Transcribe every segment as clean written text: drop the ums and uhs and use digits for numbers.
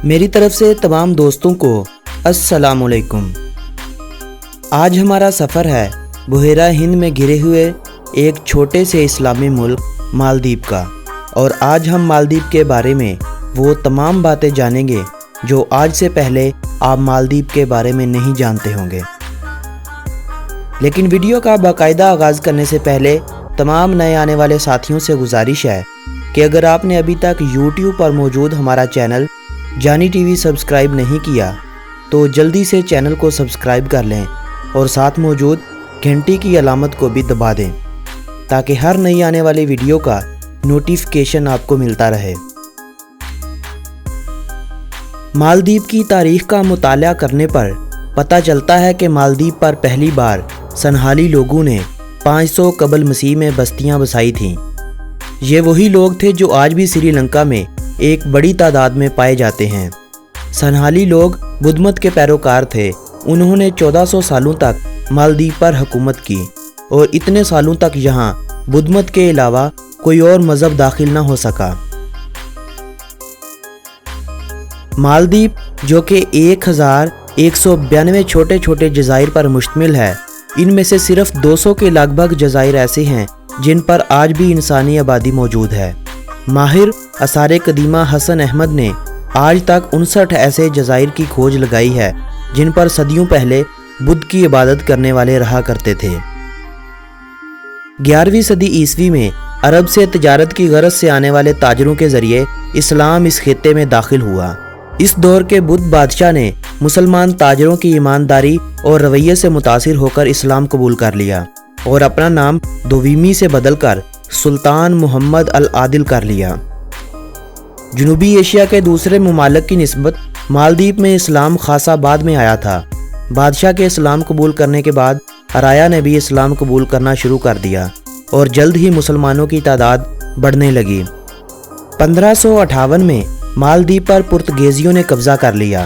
میری طرف سے تمام دوستوں کو السلام علیکم۔ آج ہمارا سفر ہے بحیرہ ہند میں گھرے ہوئے ایک چھوٹے سے اسلامی ملک مالدیپ کا، اور آج ہم مالدیپ کے بارے میں وہ تمام باتیں جانیں گے جو آج سے پہلے آپ مالدیپ کے بارے میں نہیں جانتے ہوں گے۔ لیکن ویڈیو کا باقاعدہ آغاز کرنے سے پہلے تمام نئے آنے والے ساتھیوں سے گزارش ہے کہ اگر آپ نے ابھی تک یوٹیوب پر موجود ہمارا چینل جانی ٹی وی سبسکرائب نہیں کیا تو جلدی سے چینل کو سبسکرائب کر لیں اور ساتھ موجود گھنٹی کی علامت کو بھی دبا دیں تاکہ ہر نئی آنے والی ویڈیو کا نوٹیفیکیشن آپ کو ملتا رہے۔ مالدیپ کی تاریخ کا مطالعہ کرنے پر پتہ چلتا ہے کہ مالدیپ پر پہلی بار سنہالی لوگوں نے 500 قبل مسیح میں بستیاں بسائی تھیں۔ یہ وہی لوگ تھے جو آج بھی سری لنکا میں ایک بڑی تعداد میں پائے جاتے ہیں۔ سنہالی لوگ بدھ مت کے پیروکار تھے۔ انہوں نے 1400 سالوں تک مالدیپ پر حکومت کی اور اتنے سالوں تک یہاں بدھ مت کے علاوہ کوئی اور مذہب داخل نہ ہو سکا۔ مالدیپ جو کہ 1192 چھوٹے چھوٹے جزائر پر مشتمل ہے، ان میں سے صرف 200 کے لگ بھگ جزائر ایسے ہیں جن پر آج بھی انسانی آبادی موجود ہے۔ ماہر آثار قدیمہ حسن احمد نے آج تک 59 ایسے جزائر کی کھوج لگائی ہے جن پر صدیوں پہلے بدھ کی عبادت کرنے والے رہا کرتے تھے۔ 11ویں صدی عیسوی میں عرب سے تجارت کی غرض سے آنے والے تاجروں کے ذریعے اسلام اس خطے میں داخل ہوا۔ اس دور کے بدھ بادشاہ نے مسلمان تاجروں کی ایمانداری اور رویے سے متاثر ہو کر اسلام قبول کر لیا اور اپنا نام دویمی سے بدل کر سلطان محمد العادل کر لیا۔ جنوبی ایشیا کے دوسرے ممالک کی نسبت مالدیپ میں اسلام خاصا بعد میں آیا تھا۔ بادشاہ کے اسلام قبول کرنے کے بعد ارایا نے بھی اسلام قبول کرنا شروع کر دیا اور جلد ہی مسلمانوں کی تعداد بڑھنے لگی۔ 1558 میں مالدیپ پر پرتگیزیوں نے قبضہ کر لیا۔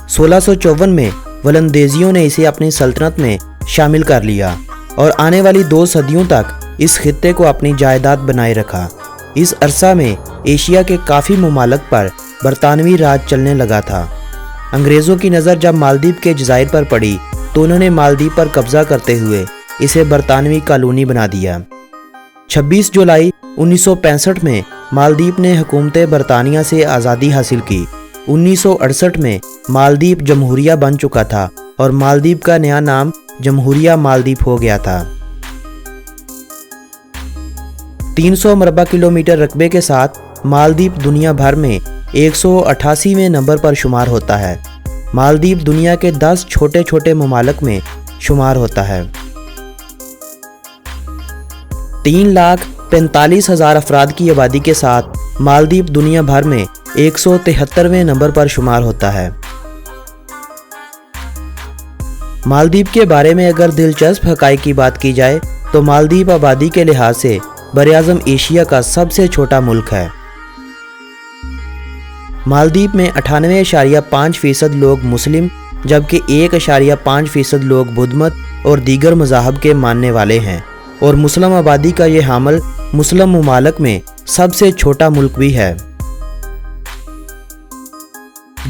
1654 میں ولندیزیوں نے اسے اپنی سلطنت میں شامل کر لیا اور آنے والی 2 صدیوں تک اس خطے کو اپنی جائیداد بنائے رکھا۔ اس عرصہ میں ایشیا کے کافی ممالک پر برطانوی راج چلنے لگا تھا۔ انگریزوں کی نظر جب مالدیپ کے جزائر پر پڑی تو انہوں نے مالدیپ پر قبضہ کرتے ہوئے اسے برطانوی کالونی بنا دیا۔ 26 جولائی 1965 میں مالدیپ نے حکومت برطانیہ سے آزادی حاصل کی۔ 1968 میں مالدیپ جمہوریہ بن چکا تھا اور مالدیپ کا نیا نام جمہوریہ مالدیپ ہو گیا تھا۔ 300 مربع کلومیٹر رقبے کے ساتھ مالدیپ دنیا بھر میں 188ویں نمبر پر شمار ہوتا ہے۔ مالدیپ دنیا کے 10 چھوٹے چھوٹے ممالک میں شمار ہوتا ہے۔ 3,45,000 افراد کی آبادی کے ساتھ مالدیپ دنیا بھر میں 173ویں نمبر پر شمار ہوتا ہے۔ مالدیپ کے بارے میں اگر دلچسپ حقائق کی بات کی جائے تو مالدیپ آبادی کے لحاظ سے براعظم ایشیا کا سب سے چھوٹا ملک ہے۔ مالدیپ میں 98.5% لوگ مسلم جبکہ 1.5% لوگ بدھ مت اور دیگر مذاہب کے ماننے والے ہیں، اور مسلم آبادی کا یہ حامل مسلم ممالک میں سب سے چھوٹا ملک بھی ہے۔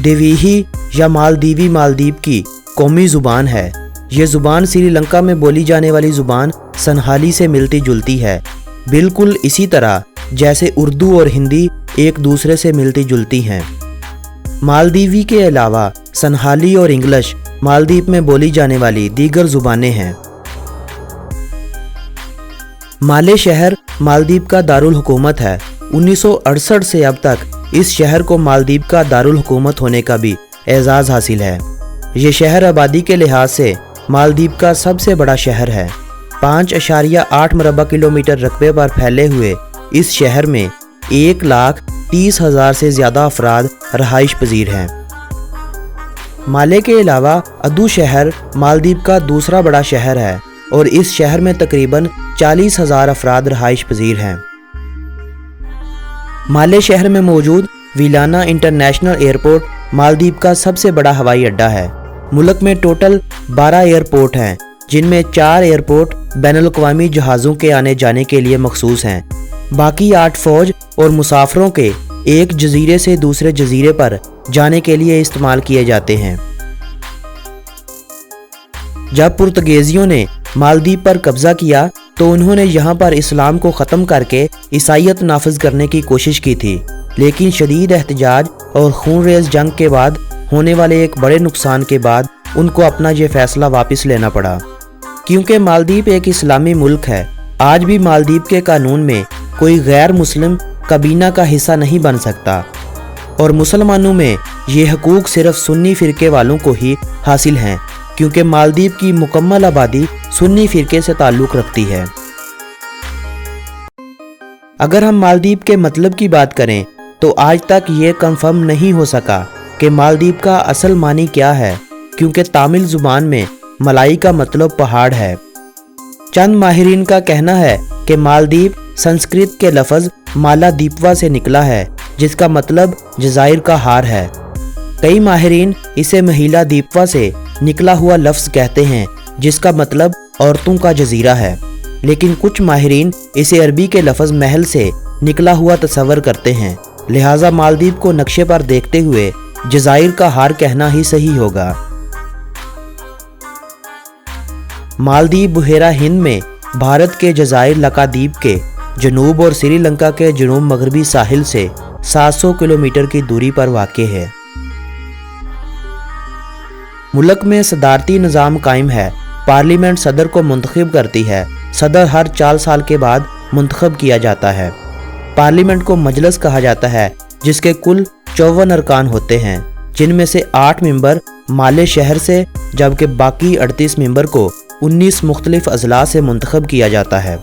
دیویہی یا مالدیوی مالدیپ کی قومی زبان ہے۔ یہ زبان سری لنکا میں بولی جانے والی زبان سنہالی سے ملتی جلتی ہے، بالکل اسی طرح جیسے اردو اور ہندی ایک دوسرے سے ملتی جلتی ہیں۔ مالدیوی کے علاوہ سنہالی اور انگلش مالدیپ میں بولی جانے والی دیگر زبانیں ہیں۔ مالے شہر مالدیپ کا دارالحکومت ہے۔ 1968 سے اب تک اس شہر کو مالدیپ کا دارالحکومت ہونے کا بھی اعزاز حاصل ہے۔ یہ شہر آبادی کے لحاظ سے مالدیپ کا سب سے بڑا شہر ہے۔ 5.8 مربع کلومیٹر رقبے پر پھیلے ہوئے اس شہر میں 1,30,000 سے زیادہ افراد رہائش پذیر ہیں۔ مالے کے علاوہ ادو شہر مالدیپ کا دوسرا بڑا شہر ہے اور اس شہر میں تقریباً 40,000 افراد رہائش پذیر ہیں۔ مالے شہر میں موجود ویلانا انٹرنیشنل ایئرپورٹ مالدیپ کا سب سے بڑا ہوائی اڈہ ہے۔ ملک میں ٹوٹل 12 ایئرپورٹ ہیں جن میں 4 ایئرپورٹ بین الاقوامی جہازوں کے آنے جانے کے لیے مخصوص ہیں۔ باقی 8 فوج اور مسافروں کے ایک جزیرے سے دوسرے جزیرے پر جانے کے لیے استعمال کیے جاتے ہیں۔ جب پرتگیزیوں نے مالدیپ پر قبضہ کیا تو انہوں نے یہاں پر اسلام کو ختم کر کے عیسائیت نافذ کرنے کی کوشش کی تھی، لیکن شدید احتجاج اور خونریز جنگ کے بعد ہونے والے ایک بڑے نقصان کے بعد ان کو اپنا یہ فیصلہ واپس لینا پڑا۔ کیونکہ مالدیپ ایک اسلامی ملک ہے، آج بھی مالدیپ کے قانون میں کوئی غیر مسلم کابینہ کا حصہ نہیں بن سکتا، اور مسلمانوں میں یہ حقوق صرف سنی فرقے والوں کو ہی حاصل ہیں، کیونکہ مالدیپ کی مکمل آبادی سنی فرقے سے تعلق رکھتی ہے۔ اگر ہم مالدیپ کے مطلب کی بات کریں تو آج تک یہ کنفرم نہیں ہو سکا کہ مالدیپ کا اصل معنی کیا ہے، کیونکہ تامل زبان میں ملائی کا مطلب پہاڑ ہے۔ چند ماہرین کا کہنا ہے کہ مالدیپ سنسکرت کے لفظ مالا دیپوا سے نکلا ہے، جس کا مطلب جزائر کا ہار ہے۔ کئی ماہرین اسے مہیلا دیپوا سے نکلا ہوا لفظ کہتے ہیں، جس کا مطلب عورتوں کا جزیرہ ہے، لیکن کچھ ماہرین اسے عربی کے لفظ محل سے نکلا ہوا تصور کرتے ہیں، لہٰذا مالدیپ کو نقشے پر دیکھتے ہوئے جزائر کا ہار کہنا ہی صحیح ہوگا۔ مالدیپ بحیرہ ہند میں بھارت کے جزائر لکادیپ کے جنوب اور سری لنکا کے جنوب مغربی ساحل سے 700 کلومیٹر کی دوری پر واقع ہے۔ ملک میں صدارتی نظام قائم ہے، پارلیمنٹ صدر کو منتخب کرتی ہے، صدر ہر 4 سال کے بعد منتخب کیا جاتا ہے۔ پارلیمنٹ کو مجلس کہا جاتا ہے، جس کے کل 54 ارکان ہوتے ہیں، جن میں سے 8 ممبر مالے شہر سے، جبکہ باقی 38 ممبر کو 19 مختلف اضلاع سے منتخب کیا جاتا ہے۔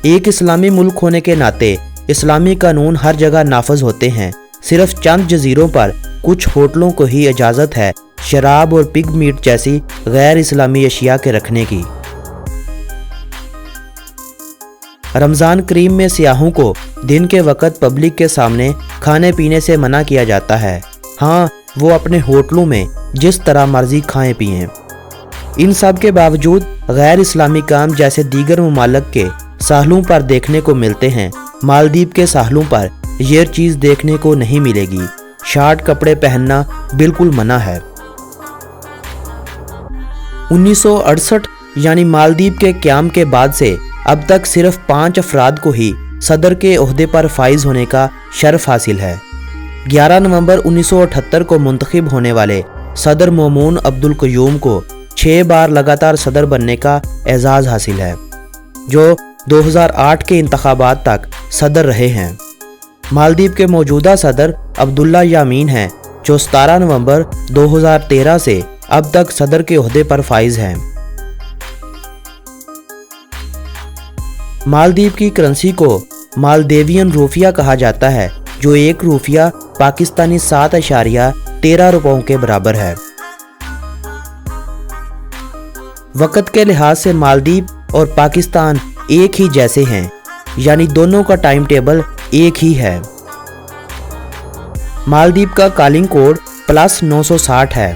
ایک اسلامی ملک ہونے کے ناطے اسلامی قانون ہر جگہ نافذ ہوتے ہیں، صرف چند جزیروں پر کچھ ہوٹلوں کو ہی اجازت ہے شراب اور پگ میٹ جیسی غیر اسلامی اشیاء کے رکھنے کی۔ رمضان کریم میں سیاحوں کو دن کے وقت پبلک کے سامنے کھانے پینے سے منع کیا جاتا ہے، ہاں وہ اپنے ہوٹلوں میں جس طرح مرضی کھائیں پئیں۔ ان سب کے باوجود غیر اسلامی کام جیسے دیگر ممالک کے ساحلوں پر دیکھنے کو ملتے ہیں، مالدیپ کے ساحلوں پر یہ چیز دیکھنے کو نہیں ملے گی۔ شارٹ کپڑے پہننا بالکل منع ہے۔ 1968 یعنی مالدیپ کے قیام کے بعد سے اب تک صرف 5 افراد کو ہی صدر کے عہدے پر فائز ہونے کا شرف حاصل ہے۔ 11 نومبر 1978 کو منتخب ہونے والے صدر مومون عبدالقیوم کو 6 بار لگاتار صدر بننے کا اعزاز حاصل ہے، جو 2008 کے انتخابات تک صدر رہے ہیں۔ مالدیپ کے موجودہ صدر عبداللہ یامین ہیں، جو 17 نومبر 2013 سے اب تک صدر کے عہدے پر فائز ہیں۔ مالدیپ کی کرنسی کو مالدیوین روپیہ کہا جاتا ہے، جو ایک روپیہ پاکستانی 7.13 روپوں کے برابر ہے۔ وقت کے لحاظ سے مالدیپ اور پاکستان ایک ہی جیسے ہیں، یعنی دونوں کا ٹائم ٹیبل ایک ہی ہے۔ مالدیپ کا کالنگ کوڈ +960 ہے۔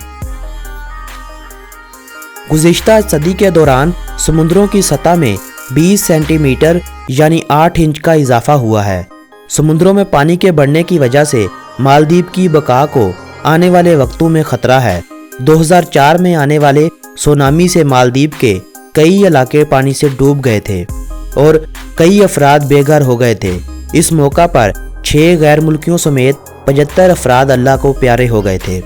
گزشتہ صدی کے دوران سمندروں کی سطح میں 20 سینٹی میٹر یعنی 8 انچ کا اضافہ ہوا ہے۔ سمندروں میں پانی کے بڑھنے کی وجہ سے مالدیپ کی بقا کو آنے والے وقتوں میں خطرہ ہے۔ 2004 میں آنے والے سونامی سے مالدیپ کے کئی علاقے پانی سے ڈوب گئے تھے اور کئی افراد بے گھر ہو گئے تھے۔ اس موقع پر 6 غیر ملکیوں سمیت 75 افراد اللہ کو پیارے ہو گئے تھے۔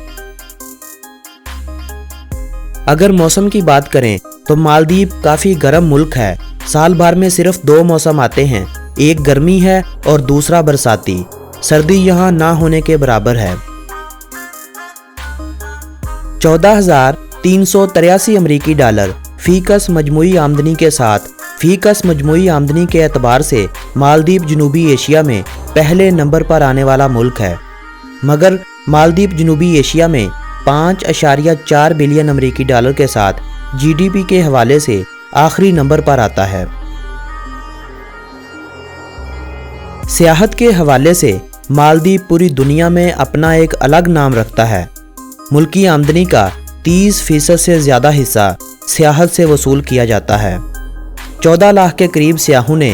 اگر موسم کی بات کریں تو مالدیپ کافی گرم ملک ہے۔ سال بھر میں صرف 2 موسم آتے ہیں، ایک گرمی ہے اور دوسرا برساتی۔ سردی یہاں نہ ہونے کے برابر ہے۔ 14,383 امریکی ڈالر فی کس مجموعی آمدنی کے ساتھ فی کس مجموعی آمدنی کے اعتبار سے مالدیپ جنوبی ایشیا میں پہلے نمبر پر آنے والا ملک ہے، مگر مالدیپ جنوبی ایشیا میں 5.4 بلین امریکی ڈالر کے ساتھ جی ڈی پی کے حوالے سے آخری نمبر پر آتا ہے۔ سیاحت کے حوالے سے مالدیپ پوری دنیا میں اپنا ایک الگ نام رکھتا ہے۔ ملکی آمدنی کا 30% سے زیادہ حصہ سیاحت سے وصول کیا جاتا ہے۔ 14 لاکھ کے قریب سیاحوں نے